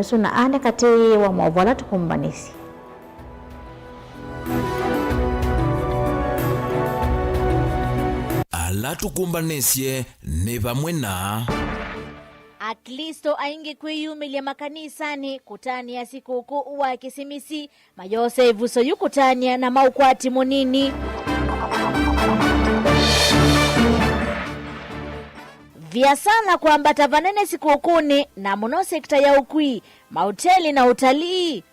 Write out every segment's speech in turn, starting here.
nusu na ane kati wa mauvala tukumbanisi. Ala tukumbanisye ni vamwe na Akristo aingi kwiyumilia makanisani kutania sikukuu wa Kisimisi mayose vuso yukutania na maukwati munini. Vya sana kuambata vanene sikukuni na muno sekta ya ukwi, mahoteli na utalii.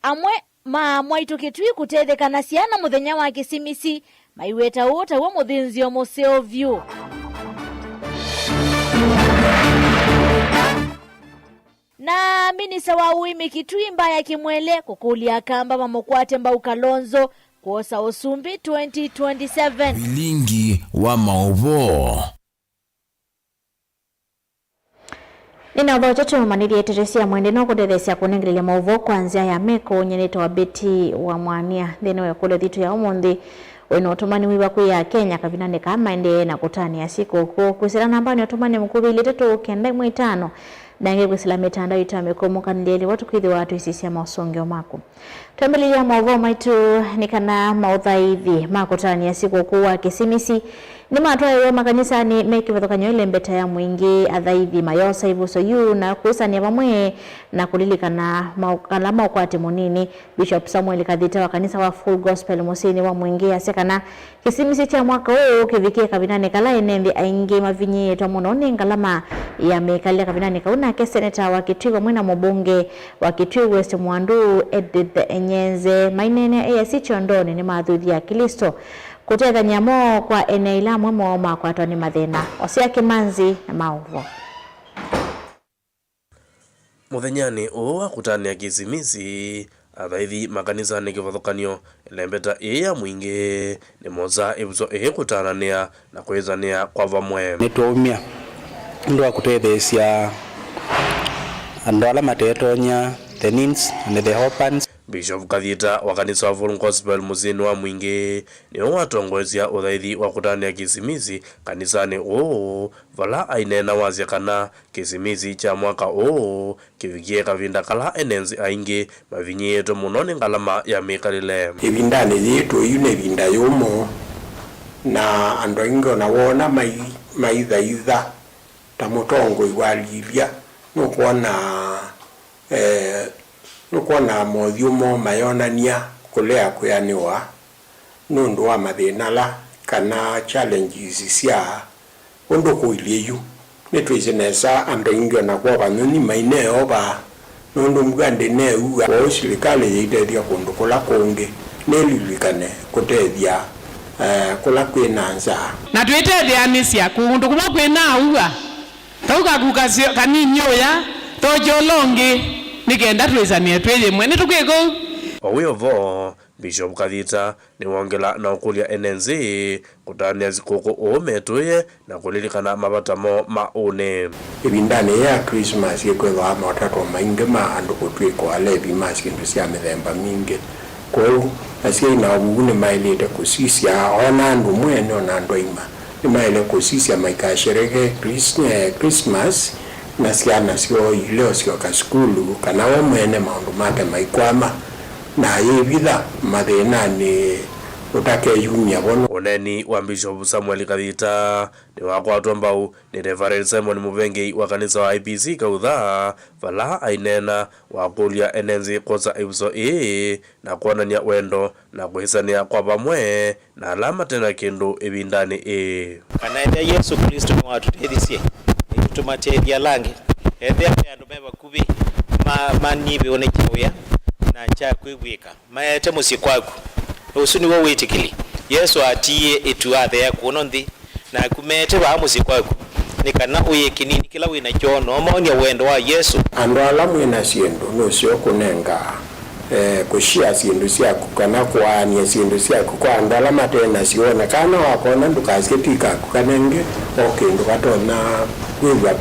Amwe mwaitoketui kutetheka na siana muthenya wa Kisimisi maiweta wota wa muthinzio museo vyu. Na minisa wa uimi Kitui Mbaya Kimwele kukulia kamba mamokwate Mbau Kalonzo kuosa Usumbi 2027. Bilingi wa maovo. Nina ubajoto manili eteresia mwende no kudethesia kunengilia mauvo kwanzia ya meko nyeneta wa beti wa mwania dheno ya kule dhitu ya umundi weno otomani wiwa kuya Kenya kavinane kama ende na kutani ya siku kusila nambani otomani mkubi iliteto kenda mwitano dange kusila mitanda itamekomuka ndeli watu kuidhi watu isisi ya mausongi o maku tuambili ya mauvo maitu nikana maudhaithi makutani ya siku kuwa Kisimisi ni matuwa ya makanisa ni meki vathokanyo ile mbeta ya mwingi adhaithi mayosa ivuso yu na kusani ya mamwe na kulilika na alama ukwati munini. Bishop Samuel Kadhita wa kanisa wa Full Gospel Musini wa mwingi asekana Kisimisi cha mwaka huu kivikie kabinane kala enembi aingi mavinyi yetu mononi ngalama ya mekalia kabinane kauna ke seneta wa Kitui wa mwena mbunge wa Kitui West Mwandu Edith Enyenze mainene ASC Chondoni ni maadhuthi ya Kristo kutetha nyamo kwa eneila mwemo kwa toni mathina Osia Kimanzi na mauvo. Muthenyani wa kutania Kisimisi athaithi makanisa ni kivathokanio lembeta ya mwingi ni moza ivuzo kutanania na kwizania kwa vamwe nitwaumia ndu wa kutethesia andu ala matetonya the needs and the orphans. Bishop Kadhita wa kanisa wa Full Gospel Musini wa mwingi ni watongozia uthaithi wa kutania Kisimisi kanisani vala ainena wazia kana Kisimisi cha mwaka kivikie kavinda kala enenzi aingi mavinyi yetu munoni ngalama ya mikalile ibindani yetu yune vinda yomo na andu ingo na wona maithaitha ta mutongo iwalilia nukuona mothiumo mayonania kulea kuyaniwa nundu wa mathinala kana challenges cia undu kuilieyu nitwicenesa andu ingi na kwa vanyuni maineo ba nundu mugande neu wa serikali yitethia kundu kula kungi nililikane kutethia kula kwinanza na twitethia nisia kundu kuma kwina uga tauka kukasio kanini oya tojolongi nikenda twizanie tweye mwene tukwiko owiyovo. Bishop Kadhita ni wongela na ukulia enenzi kutania zikuku metuye na kulilikana mabatamo maune ibindani ya Christmas yekwetha matatu maingi ma andu kutwiko alevi masindu cia mithemba mingi kwa asia ina ubune mailete kusisia ona andu mwene ona andu ima ni maile kusisia maikashereke Christmas na siana sio ileo sio kaskulu kana wa mwene maundu make maikwama na yebitha mathina ni utake yumia bono. Uneni wa Bishop Samuel Kadhita ni wakwatwa Mbau ni Reverend Simon Muvengi wa kanisa wa IPC kautha vala ainena wakulia enenzi kosa ivuso na kuonania wendo na kuhisania kwa vamwe na alama tena kindu ibindani kanaenda Yesu Kristo ni watu tethisia tumatethia langi ethia andu meba kubi manibe onekawia na cha kwigwika maete musi kwaku usuni wo witikili Yesu atie etu athe kuno nthi na kumete ba musi kwaku nikana uye kinini kila wina chono maonia wendo wa Yesu andu ala mwina sindu no sio kunenga kushia sindu siaku kana kuania sindu siaku kwa andu ala matena siona kana wakona ndukasketika kukanenge ndukatona kwigwa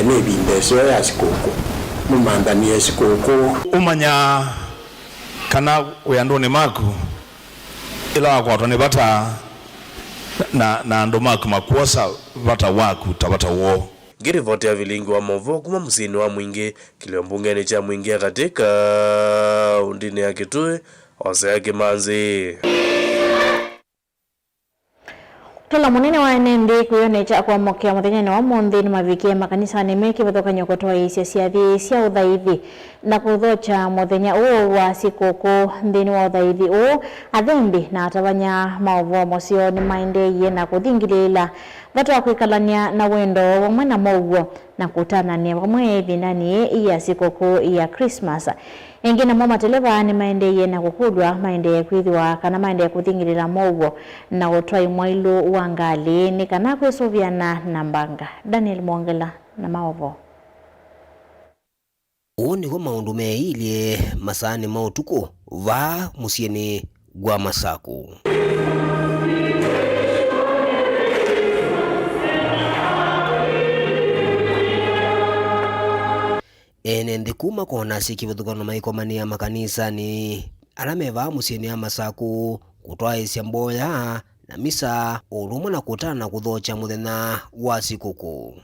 nebindeso ya sikuku mumandani ya sikuku umanya kana uyandone maku ila wakwatwa ni bata na ndo makuosa vata waku tabata wo Ngirivoti ya vilingi wa Movo kuma msini wa Mwingi kilio mbungeni cha Mwingi katika undini ya Kitui ose ya Kimanzi. Tola munene wa NND kuyonecha kwa mokea muthenya wa mundi ni mavikie makanisa ni meki bathoka nyokotoa isia ciathi cia uthaithi na kuthocha muthenya uo wa sikoko ndini wa uthaithi uo athembi na atabanya maovo mocio ni maendeiye na kuthingilila batwa kwikalania na wendo wamwe na mouo na kutanania wamwe thinani ya sikoko ya Christmas. Engine mo mateleva ni maendeiye na kukulwa maendeye kwithiwa kana maendeye kuthingilila mouo na utwai mwailu wa ngali ni kana kwisoviana na mbanga. Daniel Mwongela na maovo. Uoni kwa maundu meilie masani mautuko va musieni gwa Masaku. NND kuma kona sikivithukano maikomania makanisa ni alameva musieni ya Masaku kutwa isya mboya na misa urumwe na kutana na kuthocha muthenya wa sikukuu.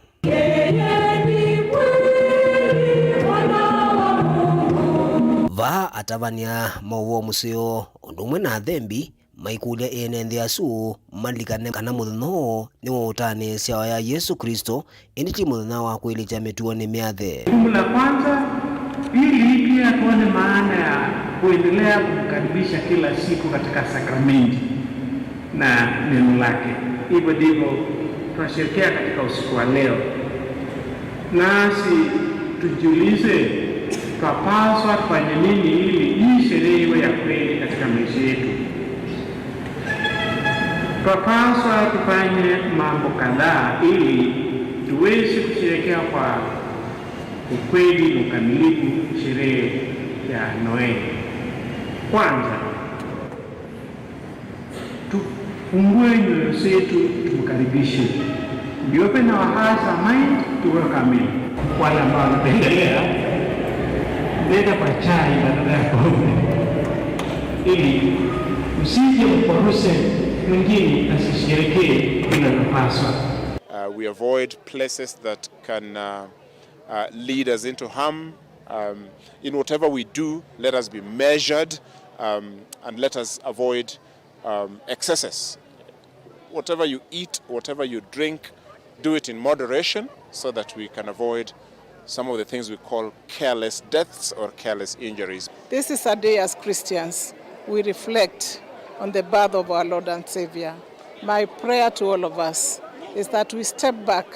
Va atavania mauvo museo undumwe na thembi maikulia NND asu malikane kana muthenya ni wa utani sia ya Yesu Kristo inditi muthenya wa kuilicha mituo ni miathe. La kwanza ili pia tuone maana ya kuendelea kumkaribisha kila siku katika sakramenti na neno lake. Hivyo ndivyo tunasherehekea katika usiku wa leo. Nasi tujiulize tunapaswa tufanye nini ili hii sherehe iwe ya kweli katika maisha yetu. Tunapaswa tufanye mambo kadhaa ili tuweze kusherehekea kwa ukweli na ukamilifu sherehe ya Noeli. Kwanza, tufungue nyoyo zetu tumkaribishe. We open our hearts and mind to welcome him. Wale ambao wanapendelea mbele kwa chai badala ya pombe, ili usije mporuse mwingine asisherekee inavyopaswa. We avoid places that can lead us into harm. In whatever we do, let us be measured and let us avoid excesses. Whatever you eat, whatever you drink, do it in moderation so that we can avoid some of the things we call careless deaths or careless injuries. This is a day as Christians we reflect on the birth of our Lord and Savior. My prayer to all of us is that we step back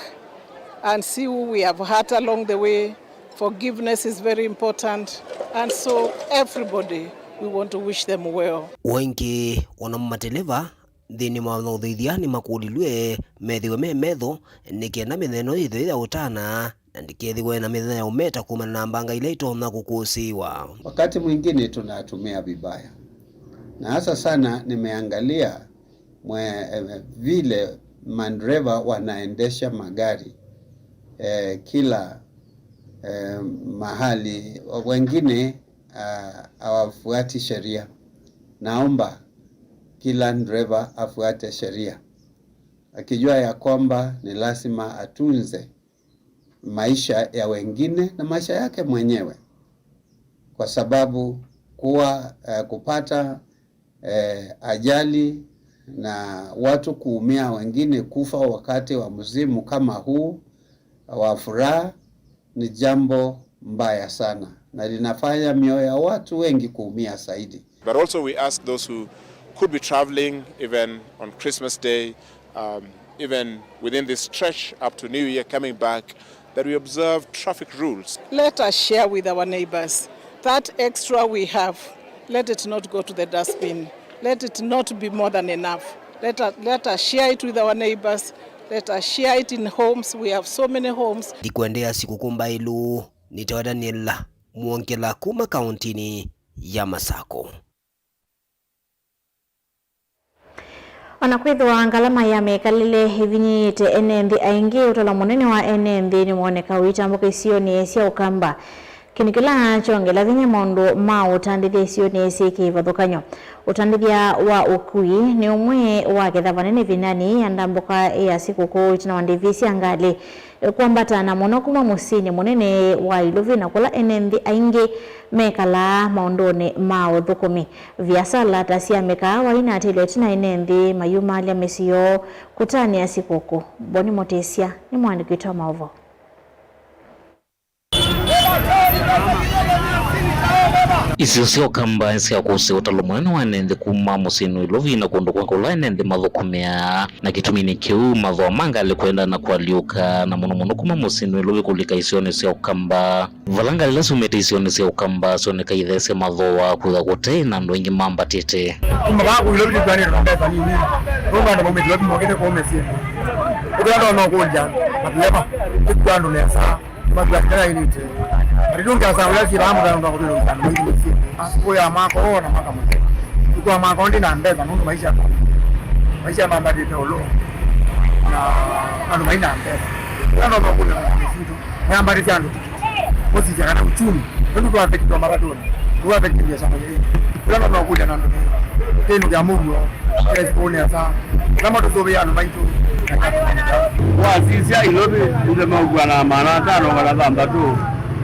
and see who we have hurt along the way. Forgiveness is very important, and so everybody, we want to wish them well. Wengi wanamateleva thini mawathoithia ni makulilwe methiwe metho nikienda mitheno itho ya utana na ndikethiwe na mithenya ya umeta kumana na mbanga ile itona kukusiwa. Wakati mwingine tunatumia vibaya, na hasa sana nimeangalia vile mandreva wanaendesha magari kila mahali. Wengine hawafuati sheria. Naomba kila driver afuate sheria, akijua ya kwamba ni lazima atunze maisha ya wengine na maisha yake mwenyewe, kwa sababu kupata ajali na watu kuumia, wengine kufa wakati wa msimu kama huu wa furaha ni jambo mbaya sana na linafanya mioyo ya watu wengi kuumia zaidi. But also we ask those who could be traveling even on Christmas Day, even within this stretch up to New Year coming back, that we observe traffic rules. Let us share with our neighbors. That extra we have, let it not go to the dustbin. Let it not be more than enough. Let us share it with our neighbors. Let us share it in homes. We have so many homes. Dikuendea sikukumba ilu nitawa Daniel Mwongela kuma kauntini ya Masako. Wanakwithwa ngalama ya mekalile hivinyite NND aingi utola munene wa NND ni mwoneka witambuka isio ni esia ukamba kinikila chongela vinya mondo ma utandithia sio nesi kivathukanyo utandithia wa ukui ni umwe wa gethavanene vinani andambuka ya sikukuu itina wandivisi angali kwambatana muno kuma musini munene wa iluvi na kula enenthi aingi mekala maondoni ma uthukumi viasala tasia meka wa ina atile tina enenthi mayumalia mesio kutani ya sikukuu. Boni Motesia ni mwandiki wetu wa maovo. Isio sio kamba sia kuse utalumwana wanende kuma musinu ilovi na kundu kwa kula enende mathukumia na kitumini kiu mathu manga alikwenda na kualiuka na muno kuma musinu ilovi kulika isione sia kamba valanga lila sumete isione sia kamba sone kaithese mathu wa kutha kote na ndo ingi mamba tete mbaku ilovi kwani rambeza nini runga ndo mumeti lovi mwakete kwa umesinu ukuyanda wanokunja matilema kikuandu nesa matilakitana inite Ridunga sa ulasi ramu da ndo kudu ndo mwingi msi. Asipo ya mako na maka mke. Kwa mako ndi na mbeza ndo maisha. Maisha mamba di tolo. Na ndo maina mbeza. Ndo ndo kudu msitu. Mamba di jando. Mosi jana uchumi. Ndo kwa pekiti wa maradona. Kwa pekiti ya shamba hili. Ndo ndo kudu na ndo. Tenu ya Mungu. Esipone asa. Kama tuzobeana maitu. Wasisia ilobi ule mwa na maana tano wala dhamba tu.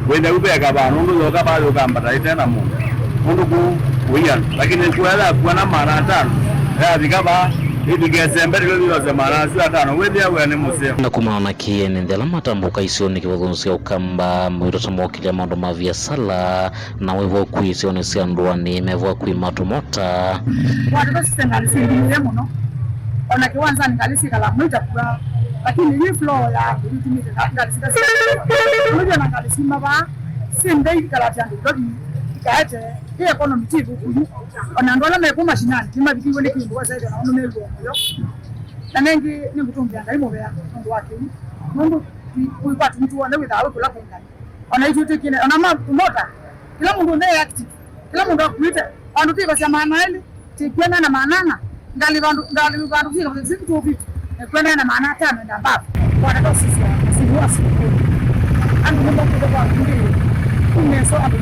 Wenda ubeka bana ndo zoka bali ukambata tena mundu ku wiyan lakini kuela kuana mara tano ya bikaba ibigeze mbele lilo za mara tano wenda wewe ni museo na kumaona kiene ndela matambuka isione kivozonsia ukamba mwito tamokilia mando mavia sala na wevo kuisione sia nduani mevo kuimatumota watu basi ngalisimbile muno ona kiwanza ngalisi kala mwita kwa lakini hii flow ya kutumika ngalisi unajua ngalisi maba sinde kala tando dobi kaje hii economy tibu kuyu ona ndola meko mashinani tima bikiwe ni kimbo zaidi na ono mego yo na mengi ni kutumbia ngai moya ndo wake mungu kuipa mtu wana without kula kwenda ona hiyo tekine ona mota kila mungu ndiye active kila mungu akuita andu tiko sema maana tikwenda na manana ngali bandu kiko vitu vitu kwenda na maana tano ndio ambapo wanatoa sisi wasi andu mungu kwa kundi umeso abu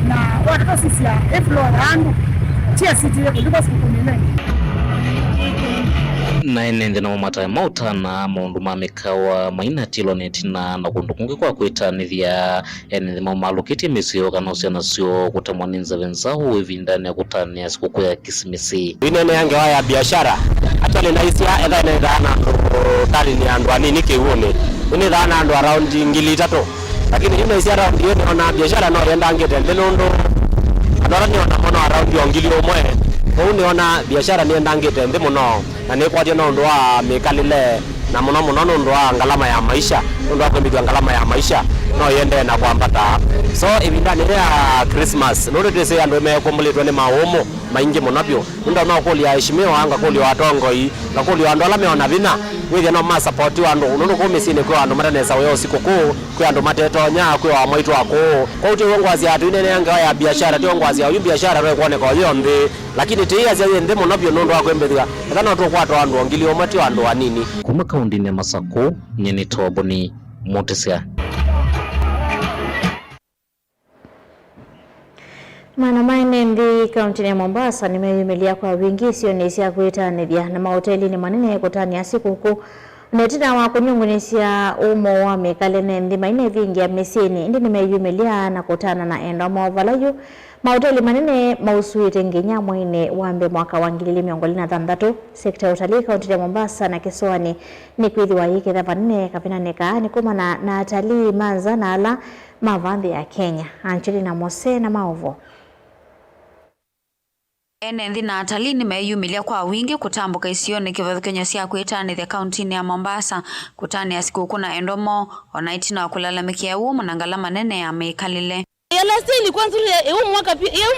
na wanatoa sisi eflora andu tia city yetu ndiko sikukumile na enende na mata mauta na maundu mamekawa maina tiloneti na kundu kungi kwa kuitanithia enende mamalukiti misio kanosia nasio kutamwaninza wenzao evindani ya kutani ya sikukuu ya Kisimisi inene yange ya biashara atale na isia edha inedhana tali ni andu anini kiuone inedhana andu around 3,000 lakini ina isia around yone ona biashara no yenda angete ndondo adora ni ona mono around 1,000 uniona biashara ni ndangite ndi muno na ni kwa jeno ndo wa mekalile na muno ndo wa ngalama ya maisha ndo wa kwendithia ngalama ya maisha no yende na kwambata so ibindani ya Christmas no ndese andu mekomulitwe ni maomo maingi munabyo ndo no kulia heshimiwa anga kulia watongoi na kulia andu ala meona vina withia no ma support andu ndo kumisine kwa andu matanesa yo sikukuu kwa andu matetonya kwa mwaitu wako kwa uti ngwazi atu inene yanga ya biashara ti ngwazi ya biashara ro kuone kwa yonde lakini tiya zile ndemo nabyo ndo akwembethia kana to kwa andu ngilio mati andu anini kuma kaunti ya Masako nyeni toboni Motesia Mana mainendi kaunti ya Mombasa nimeyumilia kwa wingi sio nisia kuitanithia na mahoteli ni manene kutani ya sikukuu netina wa kunyungunisia umo wa mekale nendi maine vingi ya mesini ndi nimeyumilia na kutana na endo mawavalayu mahoteli manene mausuite ngenya mwine wambe mwaka wa 2023 sekta ya utalii kaunti ya Mombasa na Kisiwani ni kwithiwa hiki thavanine kavinaneka ni kumana na atalii manza na ala mavandhi ya Kenya Angelina Mose na maovo Enenthi na atalii nimeyumilia kwa wingi kutambuka isione kivathukanyo cia kwitanithia kaunti ya Mombasa kutani ya sikukuu na endomo onaiti na kulalamikia umo na ngalama manene ya mekalile. Last year ilikuwa nzuri, huu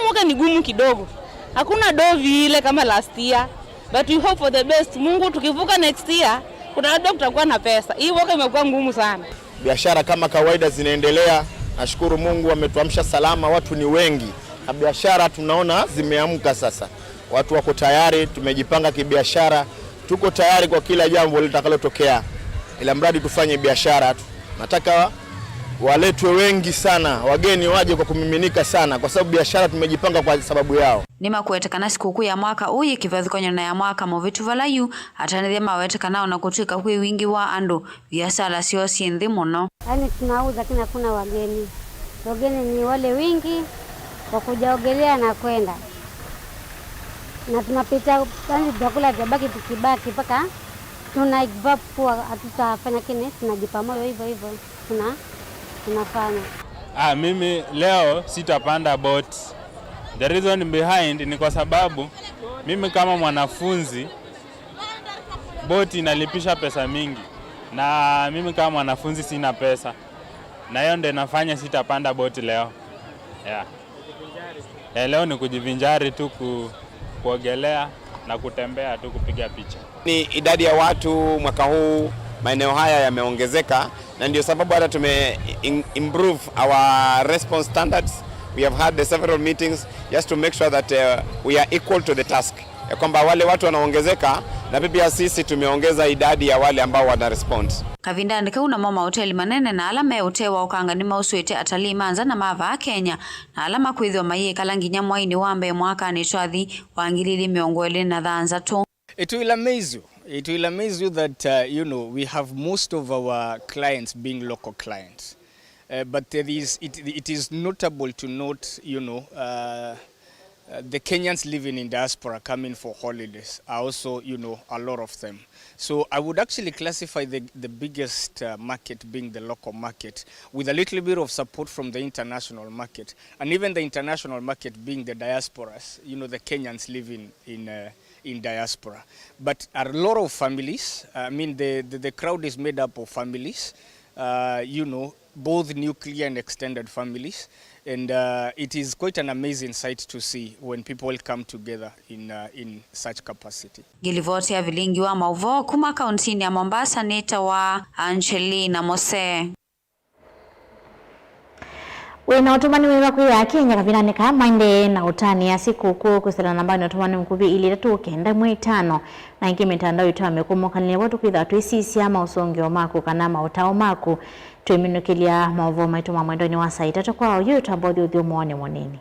mwaka ni gumu kidogo. Hakuna dovi ile kama last year, but we hope for the best. Mungu tukivuka next year, kuna labda kutakuwa na pesa. Hii mwaka imekuwa ngumu sana. Biashara kama kawaida zinaendelea. Nashukuru Mungu ametuamsha salama, watu ni wengi. Na biashara tunaona zimeamka sasa. Watu wako tayari, tumejipanga kibiashara. Tuko tayari kwa kila jambo litakalotokea. Ila mradi tufanye biashara tu. Nataka waletwe wengi sana, wageni waje kwa kumiminika sana, kwa sababu biashara tumejipanga kwa sababu yao. Nima kuwetekana sikukuu ya mwaka uyi kivathikonywa na ya mwaka movitu valayu atanithia mawetekana na kutuika kwi wingi wa andu biashara sio sinthi muno. Yaani tunauza kina kuna wageni. Wageni ni wale wingi wa kujaogelea na kwenda. Na tunapita yani chakula tabaki tukibaki paka tuna give up kwa hatutafanya kile, tunajipa moyo hivyo tunafanya. Mimi leo sitapanda boat. The reason behind ni kwa sababu mimi kama mwanafunzi boat inalipisha pesa mingi na mimi kama mwanafunzi sina pesa. Na hiyo ndio nafanya sitapanda boat leo. Leo ni kujivinjari tu, kuogelea na kutembea tu, kupiga picha. Ni idadi ya watu mwaka huu maeneo haya yameongezeka, na ndio sababu hata tume improve our response standards. We have had several meetings just to make sure that we are equal to the task. Ya kwamba wale watu wanaongezeka na pia sisi tumeongeza idadi ya wale ambao wana respond. Kavinda ndika una mama hoteli manene na alama ya utewa ukangani mauswete atalii manza na mava Kenya na alama kwithwa maye kalanginya mwaini wambe mwaka ni twathi wangirili miongwele na dhanza tu. It will amaze you. It will amaze you that we have most of our clients being local clients. But it is notable to note, the Kenyans living in diaspora coming for holidays are also, a lot of them. So I would actually classify the biggest market being the local market, with a little bit of support from the international market, and even the international market being the diasporas, the Kenyans living in diaspora. But a lot of families, the crowd is made up of families, both nuclear and extended families. And it is quite an amazing sight to see when people come together in such capacity. Gilivoti ya vilingi wa mauvo kuma kauntini ya Mombasa neta wa Angelina Mose. Wena otumani wewa kuya Kenya kavinaneka mande na utani ya siku kuu kusela nambani otumani mkubi ili tatu kenda mwitano na ingi mitandao ito amekumoka nile watu kwitha tuisisi ama usongi o maku kanama utao maku tuiminukilia mauvo maituma mwendoni wa saita tukwa yu utabodi udhiu mwone mwanini.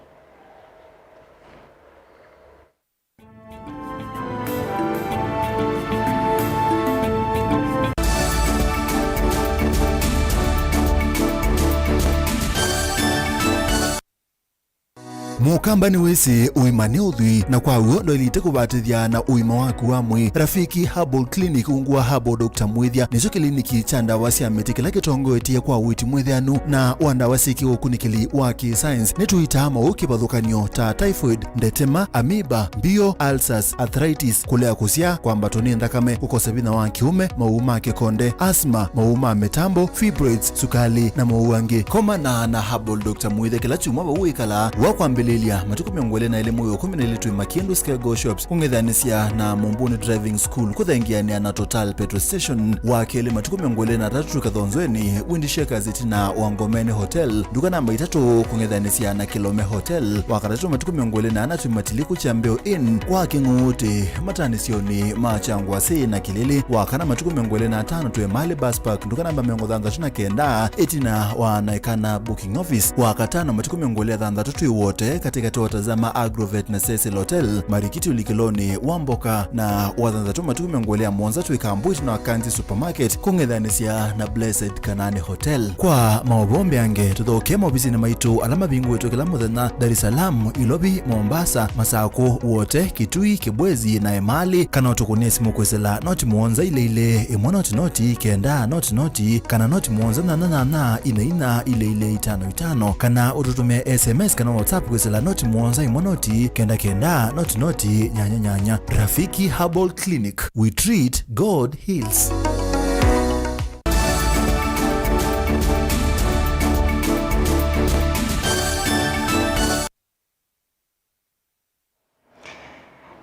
Mukamba ni wese uimane udhui na kwa uo ndo ilite kubatithia na uima waku wa mwi. Rafiki Herbal Clinic ungua Herbal Dr. Mwithia nicho kliniki cha ndawa cia miti kila kitongoetie kwa witi mwithianu na wandawa siki ukunikili wa ki-science nituitama ukibadhukanio ta typhoid, ndetema, amoeba, bio, ulcers, arthritis, kulea kusia kwa mbatoni ndakame, kukosa bina wa kiume, mauma kekonde, asma, mauma metambo, fibroids, sukali na mauange. Koma na Herbal Dr. Mwithia kila chuma wa uikala wakwambele matuku miongwele na elimu yo kumina ilitu Makiendu Scargo Shops kungedhanisia na Mumbuni Driving School kuthaingiania na Total Petrol Station wakele matuku miongwele na tatu kathonzweni Windisheka Zitina Wangomeni Hotel duka namba 3 kungedhanisia na Kilome Hotel wakatatu matuku miongwele na anatu matiliku Chambeo Inn kwa kinguti matanisioni machangwa si na Kilili wakana matuku miongwele na 5 tuwe Mali Bus Park duka namba 139 etina wanaikana booking office wakatana matuku miongwele na 3 wote katika tuwatazama Agrovet na Cecil Hotel Marikiti Ulikiloni Wamboka na wadhanza tu matuku miongolea Mwanza tuikambuiti na Wakanzi Supermarket kungedhanisia na Blessed Kanani Hotel. Kwa mawabombe yange tuthoke mabisi na maitu alama bingu wetu kila mwadhana Dar es Salaam, Ilobi, Mombasa, Masako, wote Kitui, Kibwezi na Emali kana utukunesi mkwesela noti Mwanza ile imwana noti kenda noti kana noti Mwanza na ina ile 55 kana ututumia SMS kana WhatsApp kwesela noti Mwanza imonoti kenda noti nyanya. Rafiki Herbal Clinic, we treat, God heals.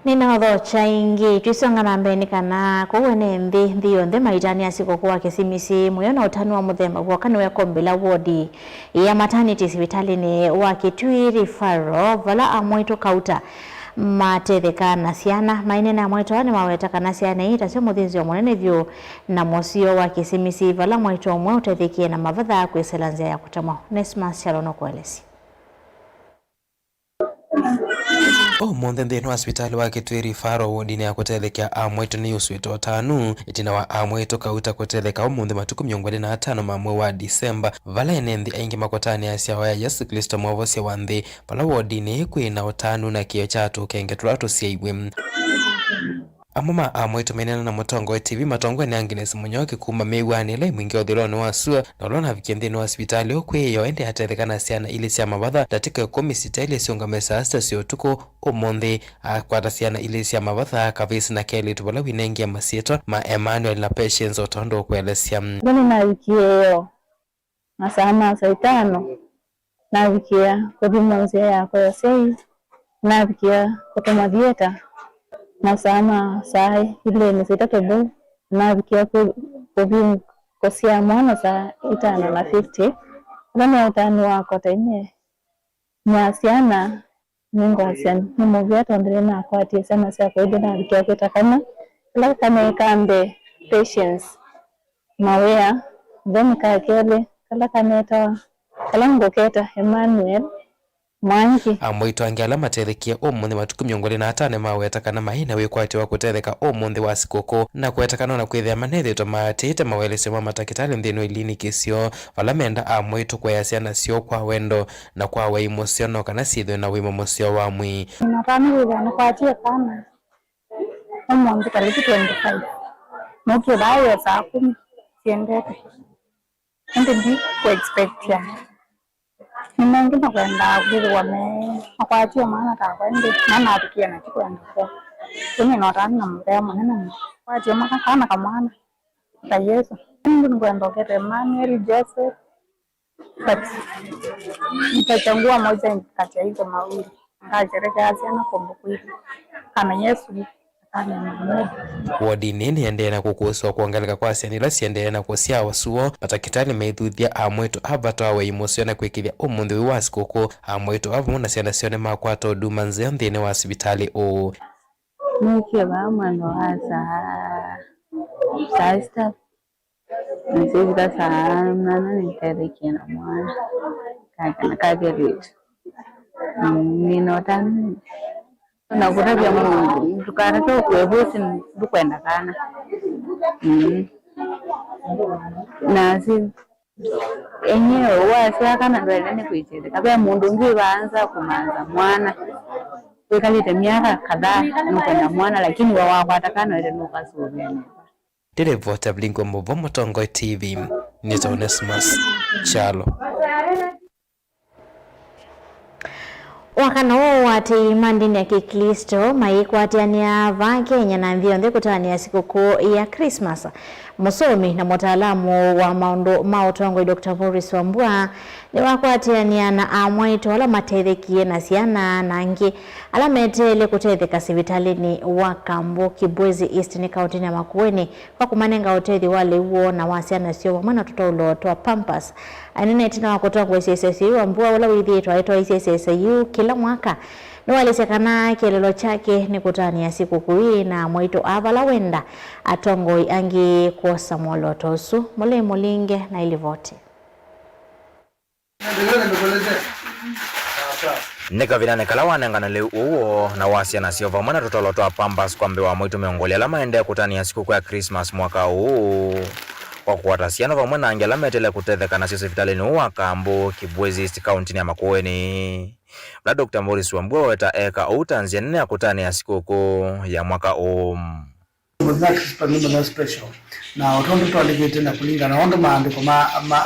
Nina odhocha ingi tuisonga na mbeni kana kuwene ndi yonde maitani ya siku kuwa kesimisi muyona utani wa muthemba wakani weko mbila wodi ya maternity hospitalini wa Kitui Referral vala amwito kauta matetheka na ciana mainene amweto ni mawetaka na ciana ita cio muthinzi munene vyu na musio wa kisimisi vala mweto mwe utethikie na mavatha kwiselanzia ya kutamwa. Nesmas Sharono kwelesi. Omunthe nthini wa hospitali wa Kitwiri Faro wodini ya kutelekea amweto ni uswito tanu itina wa amweto kauta kuteleka omunthe matuku 25 mamwe wa Disemba vala enenthi aingi makotani asya ya Yesu Kristo mwovosia wa nthi vala wodini kwina utanu na kio chatu kenge tulatu siaiwe amama amweto menena na mutongo TV matongo ni Agnes Munyoki kuma meiwanile mwingi othironi wa sua na ulona vikenthini wa hospitali okwiyo ende atelekana ciana ili cia mavatha datika 10 sitali ciongamesa hasta cio tuko omunthe akwata ciana ili cia mavatha kavisi na keli tubala winengia masieto ma Emmanuel na Patience otondo kwelesya ngoni na wiki yo na sana saitano na wikia kubimonzia yako ya sei na wikia kutoma dieta na sana sai ile ni sitatobo na wikia kubi kosia mwana saa 5:50 nani utani wako tenye nyasiana ningosia ni movia ndire na kwati sana sia kwa ile na wikia kutakana la kama kambe Patience mawea then kakele kala kaneta kala ngoketa Emmanuel mwangi amwito angiala matethekia omunthe matuku 25 mawetakana maina wikwati wa kutetheka omunthe wa sikoko na kwetakana na kwithia manethito matite mawelesyo ma matakitali nthini wa iliniki cio vala menda amwito kwa ciana cio kwa wendo na kwa waimusyo no kana sithwe na wimo musyo wa mwi na family na kwatie kana omunthe karibu 25 mokyo bayo saa 10 siendete ndi ku expect ya nimengi na kwenda kuri wame akwatia maana ta kwende mama atukia na kwenda kwa kuni no ran na mbea mwana kwatia maka kana kamwana ta Yesu ndio kwenda kwa Emmanuel Joseph nitachangua moja kati ya hizo mawili ngajereka asiana kombokwili kama Yesu wodi nini endena kukuswa kuangalika kwa ciana ciendena kucia wasuo matakitali meithuthia amweto abatwa wa imosio na kwikithia omunthe wa sikoko amweto avo na ciana cione makwata uduma nzeo nthini wa hospitali o mukio ba mwana wa saa nisivita sana nitethekia na mwana kakana kagerit ninotani na kutabia Mungu tukaraka kuebusi dukwenda kana na si enyewe wasi kana ndwelene kuichete kabla mundu ngi baanza kumanza mwana wekalite miaka kadhaa nukwenda mwana lakini wawakwata ile nukasubene Direvota Blingo Movo Motongo TV Nita Onesmus Chalo wakana wo wati mandini ya Kikristo maikwatiania va Kenya na nthionthe kutania sikukuu ya Christmas. Musomi na mutaalamu wa mautongoi Dr. Boris Wambua ni wakwatiania na amwaito ala matethekie na ciana nangi ala metele kutetheka sivitalini wa Kambo Kibwezi East ni kaunti ya Makueni kwa kumanenga utethi wale uo na wasiana sio mwana tutaulo toa Pampers anene tina wakutoa kwa CSSU Wambua wala withitwa aitwa CSSU kila mwaka niwalesekana kielelo chake ni kutania sikukuu na mwito avala wenda atongoi angi kosa molotosu mole mulinge na ilivote Nika vinane kala wanengana leu uo na wasia na sio vamana tutolotwa Pampers kwa mbewa mwito meongole ala maende kutania sikukuu ya Christmas mwaka huu kwa kuwatasiana vamwe na angela metele kutetheka na sio hospitalini wa Kambo Kibwezi East County ya Makueni. Na Dr. Boris Wambua weta eka utanzia nene ya kutania sikukuu ya mwaka huu. Special na otondo twaligite na kulinga na ondo maandiko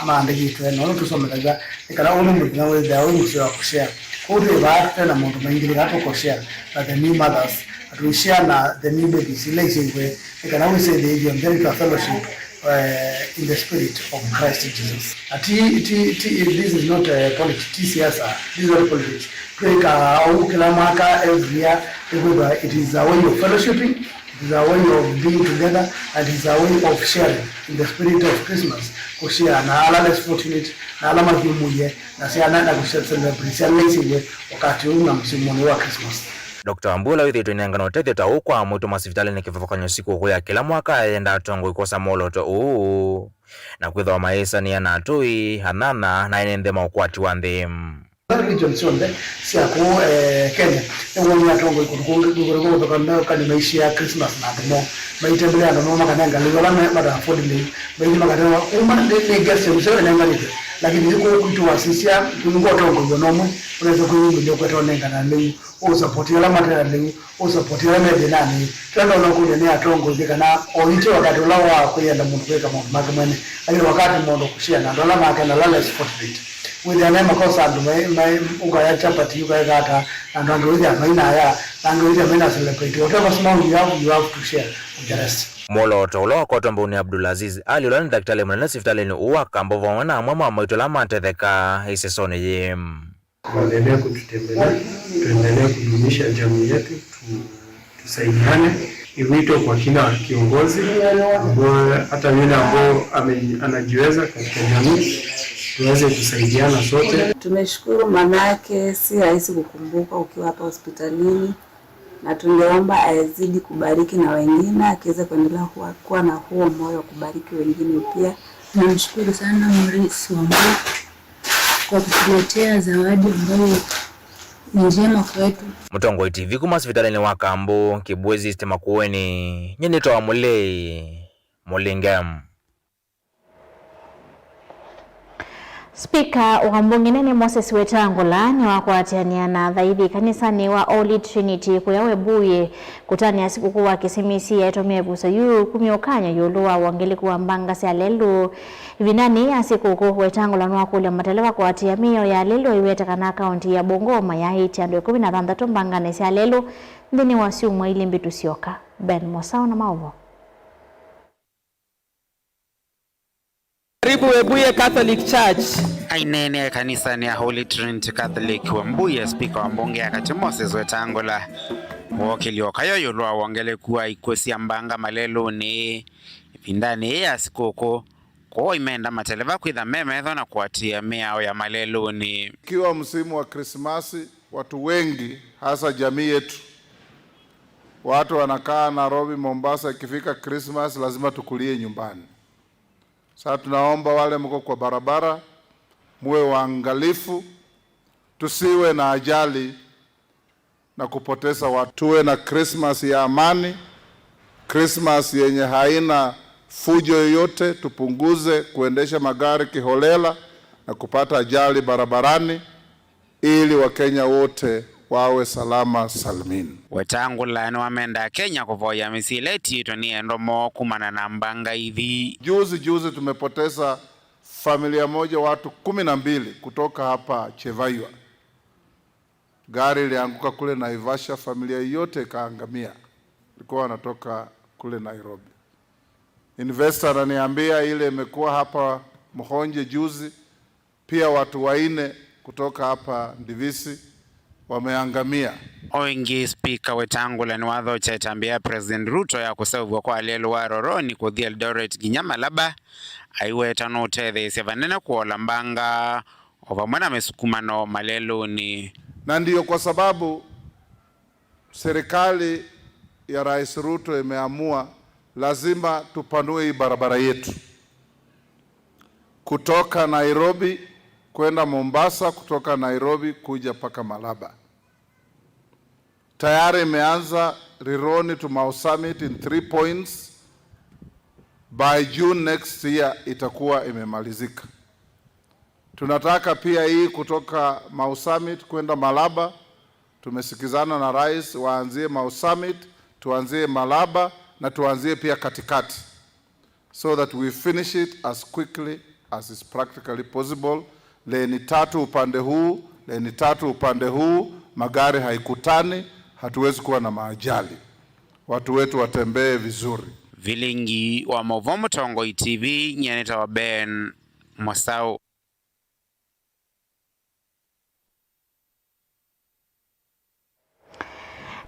maandikitwe na ondo tusomekaga ikala ono mutina we the own share kushare kodi baate na muntu maingi gato kushare na the new mothers to share na the new babies ilezi we ikala we say the very fellowship in the spirit of Christ Jesus. This is not a politics, this is not politics. Kila mwaka every year it is a way of fellowshipping. It is a way of being together and it is a way of sharing in the spirit of Christmas. Kushare na ala less fortunate na ala mahimuye na siana na kushare celebrate lazy wakati huu na msimu wa Christmas. Dr. Wambua withitu inengano utethio ta ukwa mwitu masivitali ni kifafakanyo siku ya kila mwaka yenda tongo ikosa moloto uu na kwitha maisa ni anatui hanana na inende maukwati wa nthim. Religion sonde sia ko Kenya ngoni atongo ikurugo bakanda kali maisha ya Christmas na demo maitembelea na mama kananga leo la mada affordable baini magana uma ne gese mseo na ngani lakini yuko kutu wasisia kungo tongo nomo unaweza kuingia kwa tonenga na leo o support ya mata leo o support ya mede nani tena unakuja ni atongo zikana oite wakati lawa kwenda mtu weka mambo mwene lakini wakati mmondo kushia na dola makana lala support rate with the name of Sandu my ugaya chapati ugaya gata and angoja maina ya angoja maina celebrate whatever small you have to share with the rest. Moloto ulo kotombo ni Abdulaziz Ali ulani daktari mwana sifitali ni uwaka mbovu wana mama maitola matetheka isesone yem. Kuendelea kututembelea, tuendelee kudumisha jamii yetu, tusaidiane. Wito kwa kila kiongozi ambao hata yule ambao anajiweza katika jamii tuweze kusaidiana sote. Tumeshukuru, manake si rahisi kukumbuka ukiwa hapa hospitalini, na tungeomba azidi kubariki na wengine, akiweza kuendelea kuwa na huo moyo wa kubariki wengine pia. Tunamshukuru sana Maurice Wambua kwa kutuletea zawadi ambayo njema kwetu. Mutongoi TV kuma hospitalini wa Kambo Kibwezi Stima Kuweni nyenito wa Mulingam. Speaker wa Mbunge Moses Wetangula ni wakwatiania na dhaidi kanisani wa Holy Trinity kuyawebuye kutania sikukuu wa kisimisi ya itomie busa yu kumiokanya yuluwa wangeliku wa mbanga si alelu vinani ya sikukuu. Wetangula nwa kule matelewa kwa atia miyo ya alelu iweta kana kaunti ya Bungoma ya hiti andu 13 mbangane si alelu ndini wasiumwa ili mbitu sioka. Ben Mosao na Mauvo. Karibu Webuye Catholic Church. Ainene kanisa ni Holy Trinity Catholic Webuye. Speaker wa mbunge akati Moses Wetangula wokiliokayo yulwa wangele kuwa ikosi ambanga malelu ni pindani ya sikoko kwa imeenda mateleva kwitha memetho na kuatia miao ya malelu ni. Ikiwa msimu wa Krismasi, watu wengi hasa jamii yetu, watu wanakaa Nairobi, Mombasa, ikifika Christmas lazima tukulie nyumbani. Sasa tunaomba wale mko kwa barabara muwe waangalifu, tusiwe na ajali na kupoteza watu. Tuwe na Christmas ya amani, Christmas yenye haina fujo yoyote, tupunguze kuendesha magari kiholela na kupata ajali barabarani ili Wakenya wote wawe salama salmin. Wetangula ni wamenda Kenya kuvoya misileti itoni endomo kumana na mbanga hivi. Juzi tumepoteza familia moja, watu 12 kutoka hapa Chevaiwa. Gari ilianguka kule Naivasha, familia yote ikaangamia. Ilikuwa wanatoka kule Nairobi. Investor ananiambia ile imekuwa hapa Mhonje juzi, pia watu 4 kutoka hapa Ndivisi wameangamia. Oingi Speaker Wetangula ni watho chetambia President Ruto ya kusavwa kwa alelu wa Roroni kuthi Eldoret ginyama laba aiweta no tethe sevanene kuola mbanga ovamwana mesukumano malelu ni. Na ndiyo kwa sababu serikali ya Rais Ruto imeamua lazima tupanue hii barabara yetu kutoka Nairobi kwenda Mombasa, kutoka Nairobi kuja paka Malaba. Tayari imeanza Rironi to Mau Summit in 3 points. By June next year itakuwa imemalizika. Tunataka pia hii kutoka Mau Summit kwenda Malaba. Tumesikizana na rais waanzie Mau Summit, tuanzie Malaba na tuanzie pia katikati, so that we finish it as quickly as is practically possible. Leni 3 upande huu, leni 3 upande huu, magari haikutani, hatuwezi kuwa na maajali. Watu wetu watembee vizuri. Vilingi wa Movomo Tongoi TV nyeneta wa Ben Mosao.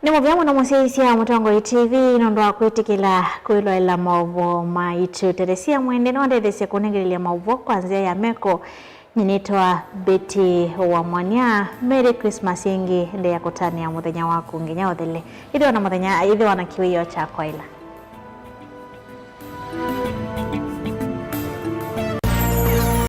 Ni muvyamu na musiaisia Mutongoi TV inondoa kwitikila kuilo ila mauvo maitu teresia mwende na wadethesia kunengilia mauvo kwanzia ya meko Ninitwa Betty wa Mwanya. Merry Christmas ingi ndi ya kutania muthenya waku nginya othele. Ithe wana muthenya ithe wana kiwio cha kwaila.